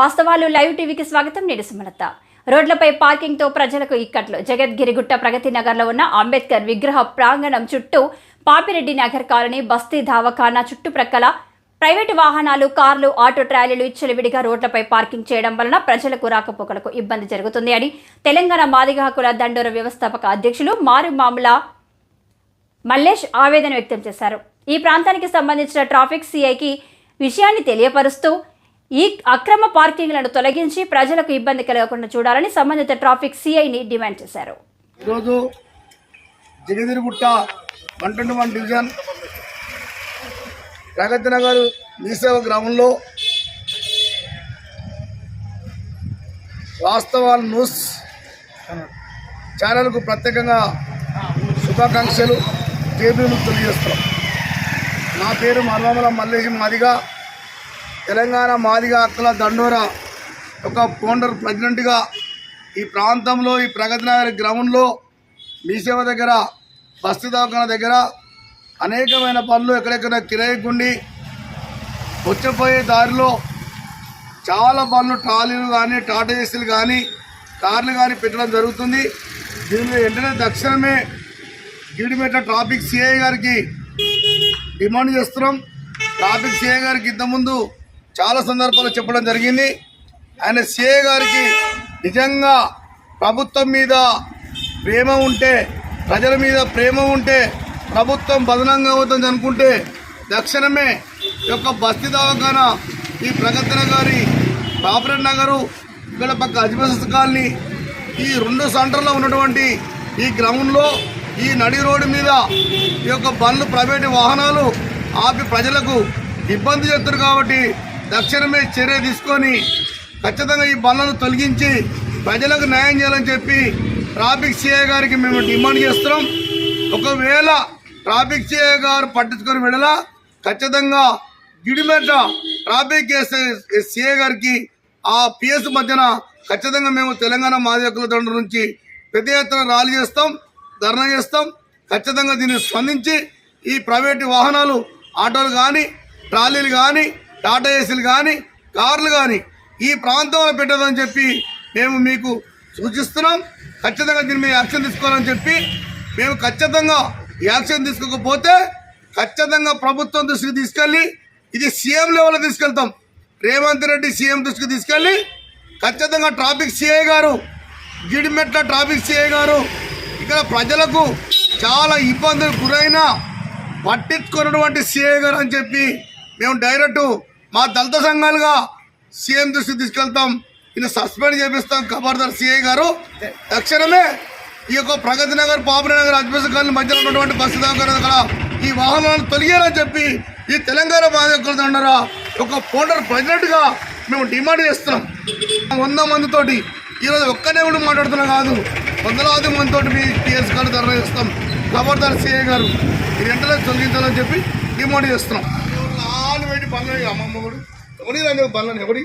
వాస్తవాలు లైవ్ టీవీకి స్వాగతం. నేను సుమలత. రోడ్లపై పార్కింగ్ తో ప్రజలకు ఇక్కట్లు. జగద్గిరిగుట్ట ప్రగతి నగర్లో ఉన్న అంబేద్కర్ విగ్రహ ప్రాంగణం చుట్టూ పాపిరెడ్డి నగర్ కాలనీ, బస్తీ దవాఖానా చుట్టుప్రక్కల ప్రైవేటు వాహనాలు, కార్లు, ఆటో ట్రాలీలు విచ్చలవిడిగా రోడ్లపై పార్కింగ్ చేయడం వలన ప్రజలకు రాకపోకలకు ఇబ్బంది జరుగుతుంది అని తెలంగాణ మాదిగ హక్కుల దండోర వ్యవస్థాపక అధ్యక్షులు మారుమాముల మల్లేష్ ఆవేదన వ్యక్తం చేశారు. ఈ ప్రాంతానికి సంబంధించిన ట్రాఫిక్ సిఐకి విషయాన్ని తెలియపరుస్తూ ఈ అక్రమ పార్కింగ్లను తొలగించి ప్రజలకు ఇబ్బంది కలగకుండా చూడాలని సంబంధిత ట్రాఫిక్ సిఐని డిమాండ్ చేశారు. ఈరోజు జగదిరిగుట్ట 121 డివిజన్ ప్రగతి నగర్ మీసేవ గ్రామంలో వాస్తవాల న్యూస్ ఛానల్కు ప్రత్యేకంగా శుభాకాంక్షలు టేబుల్ తెలియజేస్తున్నాం. నా పేరు మర్మాముల మల్లేష్ మాదిగ, తెలంగాణ మాదిగ హక్కుల దండోర ఒక ఫౌండర్ ప్రెసిడెంట్గా ఈ ప్రాంతంలో ఈ ప్రగతి నగర్ గ్రామంలో మీసేవ దగ్గర, బస్తీ దవాఖానా దగ్గర అనేకమైన పనులు ఎక్కడెక్కడ కిరాయికుండి వచ్చిపోయే దారిలో చాలా పనులు, ట్రాలీలు కానీ, టాటా ఏసీలు కానీ, కార్లు కానీ పెట్టడం జరుగుతుంది. దీనిలో వెంటనే తక్షణమే గీడిమెట్ల ట్రాఫిక్ సిఐ గారికి డిమాండ్ చేస్తున్నాం. ట్రాఫిక్ సిఐ గారికి ఇంతకుముందు చాలా సందర్భాలు చెప్పడం జరిగింది. ఆయన సిఐ గారికి నిజంగా ప్రభుత్వం మీద ప్రేమ ఉంటే, ప్రజల మీద ప్రేమ ఉంటే, ప్రభుత్వం బదనంగా అవుతుంది అనుకుంటే తక్షణమే ఈ యొక్క బస్తీ దవాఖానా, ఈ ప్రగతి నగరి, పాపిరెడ్డి నగరు, ఇక్కడ పక్క అజిబస్ కాలనీ, ఈ 2 సెంటర్లో ఉన్నటువంటి ఈ గ్రౌండ్లో ఈ నడి రోడ్డు మీద ఈ యొక్క బండ్లు, ప్రైవేటు వాహనాలు ఆపి ప్రజలకు ఇబ్బంది చేస్తారు. కాబట్టి తక్షణమే చర్య తీసుకొని ఖచ్చితంగా ఈ బండ్లను తొలగించి ప్రజలకు న్యాయం చేయాలని చెప్పి ట్రాఫిక్ సిఐ గారికి మేము డిమాండ్ చేస్తున్నాం. ఒకవేళ ట్రాఫిక్ సిఐ గారు పట్టించుకొని వెళ్ళలా ఖచ్చితంగా గిడిమెట్ల ట్రాఫిక్ సిఐ గారికి ఆ పిఎస్ మధ్యన ఖచ్చితంగా మేము తెలంగాణ మాదిగ హక్కుల దండోర నుంచి పెద్ద ఎత్తున ర్యాలీ చేస్తాం, ధర్నా చేస్తాం. ఖచ్చితంగా దీన్ని స్పందించి ఈ ప్రైవేటు వాహనాలు, ఆటోలు కానీ, ట్రాలీలు కానీ, టాటా ఏసీలు కానీ, కార్లు కానీ ఈ ప్రాంతంలో పెట్టదని చెప్పి మేము మీకు సూచిస్తున్నాం. ఖచ్చితంగా దీని మీద యాక్షన్ తీసుకోవాలని చెప్పి మేము ఖచ్చితంగా యాక్షన్ తీసుకోకపోతే ఖచ్చితంగా ప్రభుత్వం దృష్టికి తీసుకెళ్ళి ఇది సీఎం లెవెల్లో తీసుకెళ్తాం. రేవంత్ రెడ్డి సీఎం దృష్టికి తీసుకెళ్ళి ఖచ్చితంగా ట్రాఫిక్ సిఐ గారు, గిడిమెట్ల ట్రాఫిక్ సిఐ గారు ఇక్కడ ప్రజలకు చాలా ఇబ్బందులు గురైన పట్టించుకున్నటువంటి సిఐ గారు అని చెప్పి మేము డైరెక్ట్ మా దళిత సంఘాలుగా సీఎం దృష్టికి తీసుకెళ్తాం. ఈయన సస్పెండ్ చేపిస్తాం. ఖబర్దార్ సిఐ గారు తక్షణమే ఈ యొక్క ప్రగతి నగర్, పాపిరెడ్డి నగర్, అజిబస్ కాలనీ మధ్యలో ఉన్నటువంటి బస్సు దగ్గర ఈ వాహనాలను తొలగాలని చెప్పి ఈ తెలంగాణ మాదిగ హక్కుల దండోర ఒక ఫౌండర్ ప్రెసిడెంట్గా మేము డిమాండ్ చేస్తున్నాం. 100 మందితోటి ఈరోజు ఒక్కనే కూడా మాట్లాడుతున్నా కాదు, వందలాది మందితో మీ పిఎస్ కార్డు ధర్నా చేస్తాం. ఖబర్దార్ సిఐ గారు ఇది వెంటనే తొలగించాలని చెప్పి డిమాండ్ చేస్తున్నాం. పెట్టి పనులు అమ్మమ్మ కూడా ఎవరి బండ్లను ఎవరి